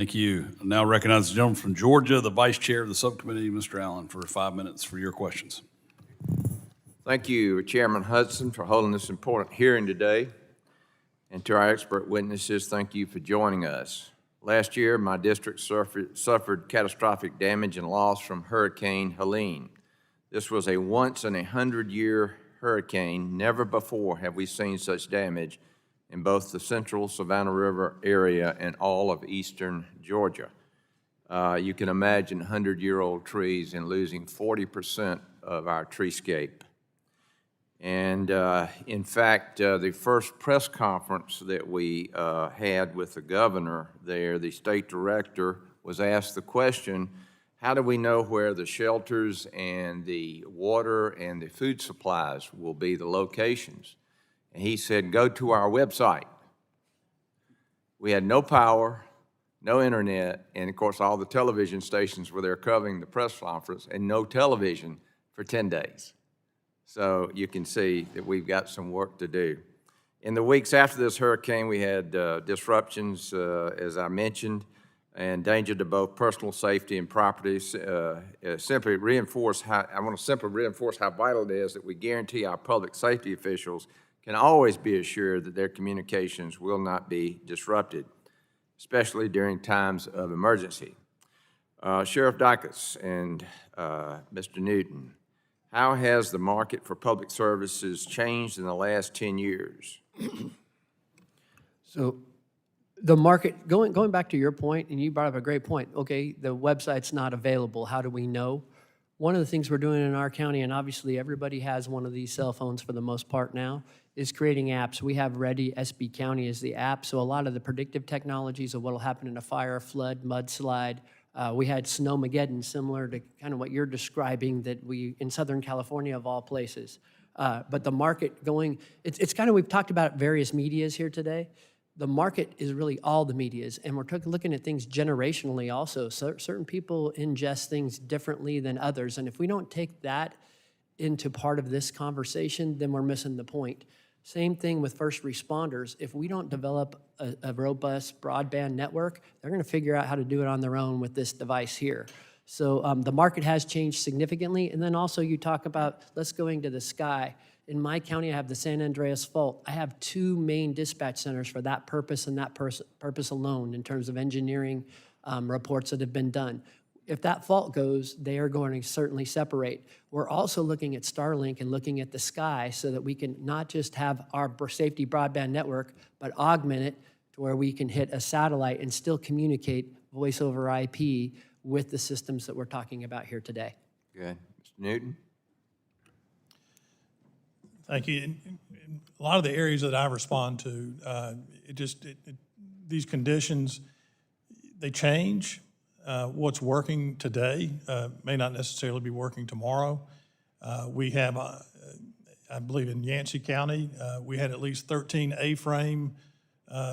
Thank you. I now recognize the gentleman from Georgia, the Vice Chair of the Subcommittee, Mr. Allen, for 5 minutes for your questions. Thank you, Chairman Hudson, for holding this important hearing today. And to our expert witnesses, thank you for joining us. Last year, my district suffered catastrophic damage and loss from Hurricane Helene. This was a once-in-a-100-year hurricane. Never before have we seen such damage in both the central Savannah River area and all of eastern Georgia. You can imagine 100-year-old trees and losing 40% of our treescape. And in fact, the first press conference that we had with the governor there, the state director was asked the question, how do we know where the shelters and the water and the food supplies will be, the locations? And he said, go to our website. We had no power, no internet, and of course all the television stations were there covering the press conference, and no television for 10 days. So you can see that we've got some work to do. In the weeks after this hurricane, we had disruptions, as I mentioned, and danger to both personal safety and properties. I want to simply reinforce how vital it is that we guarantee our public safety officials can always be assured that their communications will not be disrupted, especially during times of emergency. Sheriff Dykes and Mr. Newton, how has the market for public services changed in the last 10 years? So the market, going back to your point, and you brought up a great point, okay, the website's not available, how do we know? One of the things we're doing in our county, and obviously everybody has one of these cell phones for the most part now, is creating apps. We have Ready SB County as the app, so a lot of the predictive technologies of what will happen in a fire, flood, mudslide. We had Snowmageddon, similar to kind of what you're describing, that we, in Southern California of all places. But the market going, it's kind of, we've talked about various medias here today. The market is really all the medias, and we're looking at things generationally also. So certain people ingest things differently than others, and if we don't take that into part of this conversation, then we're missing the point. Same thing with first responders. If we don't develop a robust broadband network, they're going to figure out how to do it on their own with this device here. So the market has changed significantly. And then also you talk about, let's go into the sky. In my county, I have the San Andreas Fault. I have 2 main dispatch centers for that purpose and that purpose alone in terms of engineering reports that have been done. If that fault goes, they are going to certainly separate. We're also looking at Starlink and looking at the sky so that we can not just have our safety broadband network, but augment it to where we can hit a satellite and still communicate voice over IP with the systems that we're talking about here today. Good. Mr. Newton? Thank you. In a lot of the areas that I respond to, these conditions, they change. What's working today may not necessarily be working tomorrow. We have, I believe in Yancey County, we had at least 13 A-frame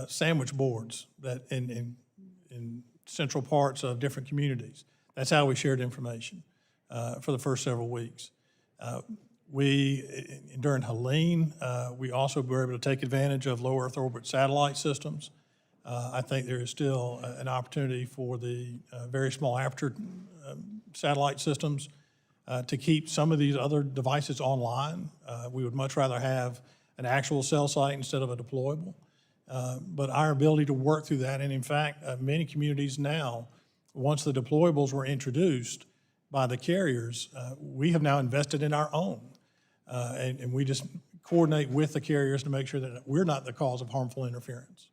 sandwich boards that in central parts of different communities. That's how we shared information for the first several weeks. During Helene, we also were able to take advantage of low Earth orbit satellite systems. I think there is still an opportunity for the very small aperture satellite systems to keep some of these other devices online. We would much rather have an actual cell site instead of a deployable. But our ability to work through that, and in fact, many communities now, once the deployables were introduced by the carriers, we have now invested in our own. And we just coordinate with the carriers to make sure that we're not the cause of harmful interference.